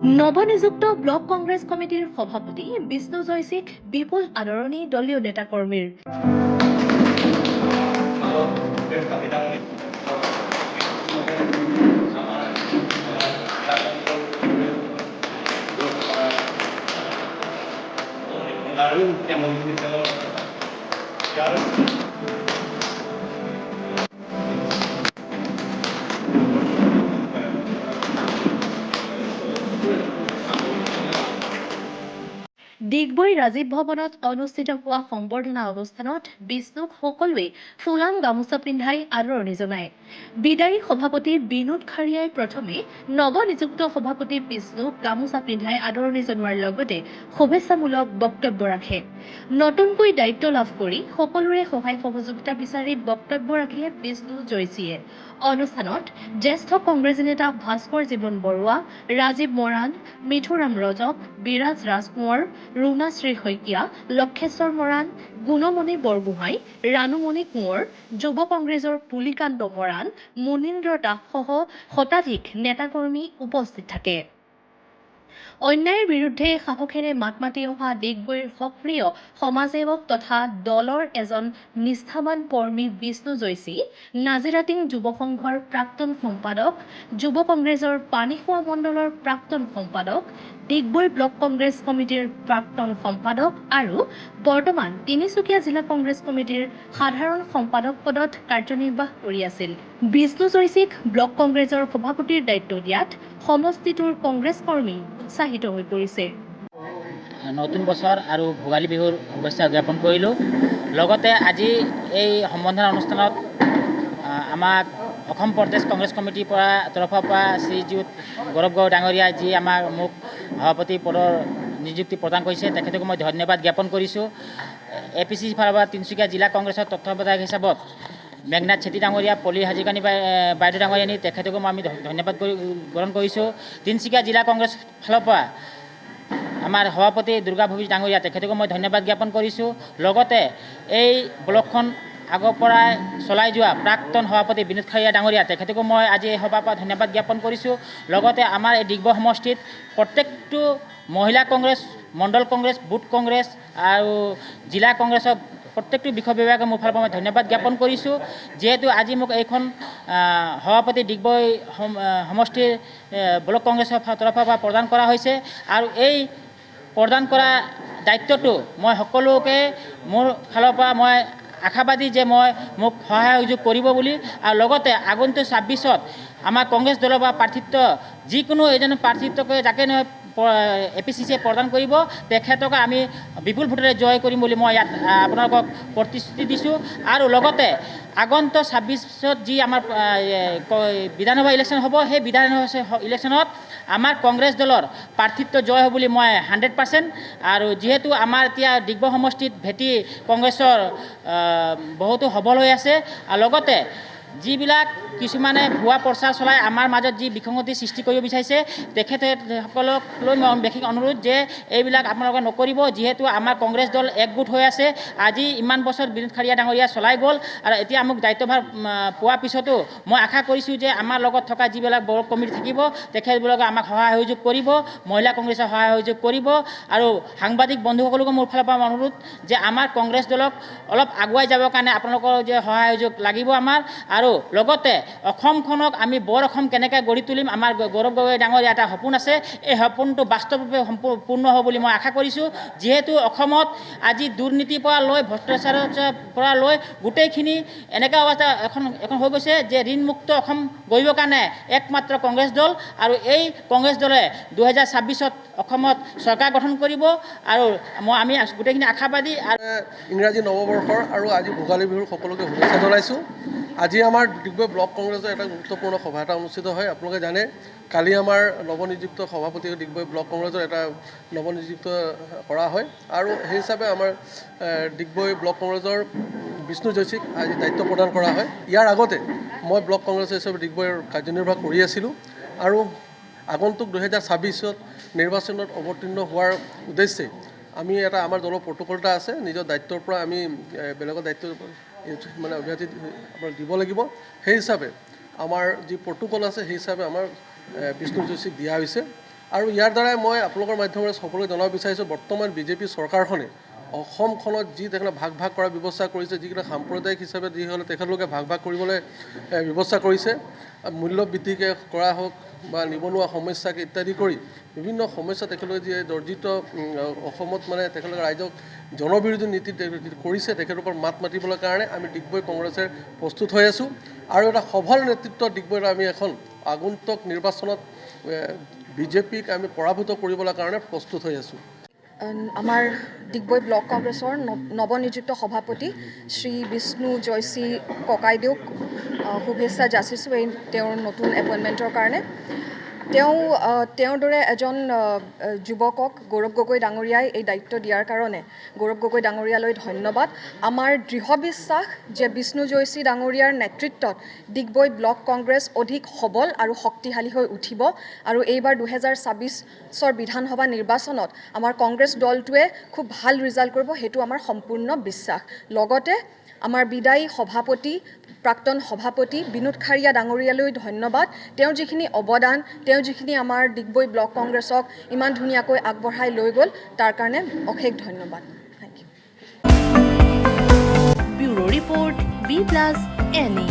নৱনিযুক্ত ব্লক কংগ্ৰেছ কমিটিৰ সভাপতি বিষ্ণু জয়সীক বিপুল আদৰণি দলীয় নেতাকৰ্মীৰ। ডিগবৈ ৰাজীৱ ভৱনত অনুষ্ঠিত হোৱা সম্বৰ্ধনা অনুষ্ঠানত বিষ্ণুক সকলোৱে ফুলাম গামোচা পিন্ধাই আদৰণি জনায়। বিদায়ী সভাপতি বিনোদ খাৰিয়াই প্ৰথমে নৱনিযুক্ত সভাপতি বিষ্ণুক গামোচা পিন্ধাই আদৰণি জনোৱাৰ লগতে শুভেচ্ছামূলক বক্তব্য ৰাখে। নতুনকৈ দায়িত্ব লাভ কৰি সকলোৰে সহায় সহযোগিতা বিচাৰি বক্তব্য ৰাখে বিষ্ণু জয়সীয়ে। অনুষ্ঠানত জ্যেষ্ঠ কংগ্ৰেছী নেতা ভাস্কৰ জীৱন বৰুৱা, ৰাজীৱ মৰাণ, মিথুৰাম ৰজক, বিৰাজ ৰাজকোঁৱৰ, ৰুণাশ্ৰী শইকীয়া, লক্ষেশ্বৰ মৰাণ, গুণমণি বৰগোহাঁই, ৰাণুমণি কোঁৱৰ, যুৱ কংগ্ৰেছৰ পুলিকান্ত মৰাণ, মুনীন্দ্ৰ দাসসহ শতাধিক নেতাকৰ্মী উপস্থিত থাকে। অন্যায়ৰ বিৰুদ্ধে সাহসেৰে মাত মাতি অহা ডিগবৈৰ সক্ৰিয় সমাজসেৱক তথা দলৰ এজন নিষ্ঠাবান কৰ্মী বিষ্ণু জয়সী, নাজিৰাটিং যুৱ সংঘৰ প্ৰাক্তন সম্পাদক, যুৱ কংগ্ৰেছৰ পানীখোৱা মণ্ডলৰ প্ৰাক্তন সম্পাদক, ডিগবৈ ব্লক কংগ্ৰেছ কমিটিৰ প্ৰাক্তন সম্পাদক আৰু বৰ্তমান তিনিচুকীয়া জিলা কংগ্ৰেছ কমিটিৰ সাধাৰণ সম্পাদক পদত কাৰ্যনিৰ্বাহ কৰি আছিল। বিষ্ণু জয়সীক ব্লক কংগ্ৰেছৰ সভাপতিৰ দায়িত্ব দিয়াত সমষ্টিটোৰ কংগ্ৰেছ কৰ্মী উৎসাহিত হৈ পৰিছে। নতুন বছৰ আৰু ভোগালী বিহুৰ শুভেচ্ছা জ্ঞাপন কৰিলোঁ। লগতে আজি এই সম্বৰ্ধনা অনুষ্ঠানত আমাক অসম প্ৰদেশ কংগ্ৰেছ কমিটিৰ তৰফৰ পৰা শ্ৰীযুত গৌৰৱ গগৈ ডাঙৰীয়াই যি মোক সভাপতি পদৰ নিযুক্তি প্ৰদান কৰিছে, তেখেতক মই ধন্যবাদ জ্ঞাপন কৰিছোঁ। APCC ফালৰ পৰা তিনিচুকীয়া জিলা কংগ্ৰেছৰ তত্ত্বাৱধায়ক হিচাপত মেঘনাথ চেতি ডাঙৰীয়া, পলি হাজৰিকানী বাইদেউ ডাঙৰীয়ানী, তেখেতকো আমি ধন্যবাদ গ্ৰহণ কৰিছোঁ। তিনিচুকীয়া জিলা কংগ্ৰেছ ফালৰ পৰা আমাৰ সভাপতি দুৰ্গা ভৱিষ ডাঙৰীয়া, তেখেতকো মই ধন্যবাদ জ্ঞাপন কৰিছোঁ। লগতে এই ব্লকখন আগৰ পৰাই চলাই যোৱা প্ৰাক্তন সভাপতি বিনোদ খাৰিয়া ডাঙৰীয়া, তেখেতকো মই আজি এই সভাৰ পৰা ধন্যবাদ জ্ঞাপন কৰিছোঁ। লগতে আমাৰ এই ডিগবৈ সমষ্টিত প্ৰত্যেকটো মহিলা কংগ্ৰেছ, মণ্ডল কংগ্ৰেছ, বুথ কংগ্ৰেছ আৰু জিলা কংগ্ৰেছৰ প্ৰত্যেকটো বিষয় বিভাগে মোৰ ফালৰ পৰা মই ধন্যবাদ জ্ঞাপন কৰিছোঁ। যিহেতু আজি মোক এইখন সভাপতি ডিগবৈ সমষ্টিৰ ব্লক কংগ্ৰেছৰ তৰফৰ পৰা প্ৰদান কৰা হৈছে আৰু এই প্ৰদান কৰা দায়িত্বটো মই সকলোকে মোৰ ফালৰ পৰা মই আশাবাদী যে মোক সহায় সহযোগ কৰিব বুলি, আৰু লগতে আগন্তুক 26ত আমাৰ কংগ্ৰেছ দলৰ পৰা প্ৰাৰ্থিত্ব যিকোনো এজন প্ৰাৰ্থিত্বকে যাকে নহয় APCCয়ে প্ৰদান কৰিব, তেখেতক আমি বিপুল ভোটেৰে জয় কৰিম বুলি মই ইয়াত আপোনালোকক প্ৰতিশ্ৰুতি দিছোঁ। আৰু লগতে আগন্তুক 26ত যি আমাৰ বিধানসভা ইলেকশ্যন হ'ব, সেই বিধানসভা ইলেকশ্যনত আমাৰ কংগ্ৰেছ দলৰ প্ৰাৰ্থিত্ব জয় হ'ব বুলি মই 100%। আৰু যিহেতু আমাৰ এতিয়া ডিগবৈ সমষ্টিত ভেটি কংগ্ৰেছৰ বহুতো সবল হৈ আছে, আৰু লগতে যিবিলাক কিছুমানে ভুৱা প্ৰচাৰ চলাই আমাৰ মাজত যি বিসংগতি সৃষ্টি কৰিব বিচাৰিছে, তেখেতসকলক লৈ মই বিশেষ অনুৰোধ যে এইবিলাক আপোনালোকে নকৰিব। যিহেতু আমাৰ কংগ্ৰেছ দল একগোট হৈ আছে। আজি ইমান বছৰ বিনোদ খাৰিয়া ডাঙৰীয়া চলাই গ'ল আৰু এতিয়া মোক দায়িত্বভাৰ পোৱাৰ পিছতো মই আশা কৰিছোঁ যে আমাৰ লগত থকা যিবিলাক ব্লক কমিটি থাকিব, তেখেতবিলাকে আমাক সহায় সহযোগ কৰিব, মহিলা কংগ্ৰেছে সহায় সহযোগ কৰিব। আৰু সাংবাদিক বন্ধুসকলকো মোৰ ফালৰ পৰা অনুৰোধ যে আমাৰ কংগ্ৰেছ দলক অলপ আগুৱাই যাবৰ কাৰণে আপোনালোকৰ যে সহায় সহযোগ লাগিব আমাৰ। আৰু লগতে অসমখনক আমি বৰ অসম কেনেকৈ গঢ়ি তুলিম, আমাৰ গৌৰৱ গগৈ ডাঙৰীয়া এটা সপোন আছে, এই সপোনটো বাস্তৱৰূপে পূৰ্ণ হ'ব বুলি মই আশা কৰিছোঁ। যিহেতু অসমত আজি দুৰ্নীতিৰ পৰা লৈ ভ্ৰষ্টাচাৰৰ পৰা লৈ গোটেইখিনি এনেকুৱা অৱস্থা এখন হৈ গৈছে যে ঋণমুক্ত অসম গঢ়িবৰ কাৰণে একমাত্ৰ কংগ্ৰেছ দল, আৰু এই কংগ্ৰেছ দলে 2026ত অসমত চৰকাৰ গঠন কৰিব। আৰু আমি গোটেইখিনি আশাবাদী। ইংৰাজী নৱবৰ্ষৰ আৰু আজি ভোগালী বিহুৰ সকলোকে শুভেচ্ছা জনাইছোঁ। আজি আমাৰ ডিগবৈ ব্লক কংগ্ৰেছৰ এটা গুৰুত্বপূৰ্ণ সভা এটা অনুষ্ঠিত হয়। আপোনালোকে জানে কালি আমাৰ নৱনিযুক্ত সভাপতি ডিগবৈ ব্লক কংগ্ৰেছৰ এটা নৱনিযুক্ত কৰা হয়, আৰু সেই হিচাপে আমাৰ ডিগবৈ ব্লক কংগ্ৰেছৰ বিষ্ণু জয়সীক আজি দায়িত্ব প্ৰদান কৰা হয়। ইয়াৰ আগতে মই ব্লক কংগ্ৰেছ হিচাপে ডিগবৈৰ কাৰ্যনিৰ্বাহ কৰি আছিলোঁ, আৰু আগন্তুক 2026ত নিৰ্বাচনত অৱতীৰ্ণ হোৱাৰ উদ্দেশ্যে আমি আমাৰ দলৰ প্ৰট'কল এটা আছে। নিজৰ দায়িত্বৰ পৰা আমি বেলেগৰ দায়িত্ব অব্যাহতি দিব লাগিব। সেই হিচাপে আমাৰ যি প্ৰট'কল আছে, সেই হিচাপে আমাৰ বিষ্ণু জয়সীক দিয়া হৈছে। আৰু ইয়াৰ দ্বাৰাই মই আপোনালোকৰ মাধ্যমেৰে সকলোকে জনাব বিচাৰিছোঁ বৰ্তমান বিজেপি চৰকাৰখনে অসমখনত যি তেখেতে ভাগ কৰা ব্যৱস্থা কৰিছে, যিকেইটা সাম্প্ৰদায়িক হিচাপে যিসকলে তেখেতলোকে ভাগ কৰিবলৈ ব্যৱস্থা কৰিছে, মূল্য বৃদ্ধিকে কৰা হওক বা নিবনুৱা সমস্যাকে ইত্যাদি কৰি বিভিন্ন সমস্যা তেখেতলোকে যি দৰ্জিত অসমত মানে তেখেতলোকে ৰাইজক জনবিৰোধী নীতি কৰিছে, তেখেতৰ ওপৰত মাত মাতিবলৈ কাৰণে আমি ডিগবৈ কংগ্ৰেছে প্ৰস্তুত হৈ আছোঁ। আৰু এটা সবল নেতৃত্ব ডিগবৈত আমি এখন আগন্তুক নিৰ্বাচনত বিজেপিক আমি পৰাভূত কৰিবলৈ কাৰণে প্ৰস্তুত হৈ আছোঁ। আমাৰ ডিগবৈ ব্লক কংগ্ৰেছৰ নৱনিযুক্ত সভাপতি শ্ৰী বিষ্ণু জয়শ্ৰী ককাইদেউক শুভেচ্ছা যাচিছোঁ এই তেওঁৰ নতুন এপইণ্টমেণ্টৰ কাৰণে। তেওঁৰ দৰে এজন যুৱকক গৌৰৱ গগৈ ডাঙৰীয়াই এই দায়িত্ব দিয়াৰ কাৰণে গৌৰৱ গগৈ ডাঙৰীয়ালৈ ধন্যবাদ। আমাৰ দৃঢ় বিশ্বাস যে বিষ্ণু জয়শ্ৰী ডাঙৰীয়াৰ নেতৃত্বত ডিগবৈ ব্লক কংগ্ৰেছ অধিক সবল আৰু শক্তিশালী হৈ উঠিব আৰু এইবাৰ 2024 বিধানসভা নিৰ্বাচনত আমাৰ কংগ্ৰেছ দলটোৱে খুব ভাল ৰিজাল্ট কৰিব, সেইটো আমাৰ সম্পূৰ্ণ বিশ্বাস। লগতে আমাৰ বিদায়ী সভাপতি প্ৰাক্তন সভাপতি বিনোদ খাৰিয়া ডাঙৰীয়ালৈ ধন্যবাদ। তেওঁৰ যিখিনি অৱদান, তেওঁ যিখিনি আমাৰ ডিগবৈ ব্লক কংগ্ৰেছক ইমান ধুনীয়াকৈ আগবঢ়াই লৈ গ'ল, তাৰ কাৰণে অশেষ ধন্যবাদ। Thank you. Bureau report B+ NE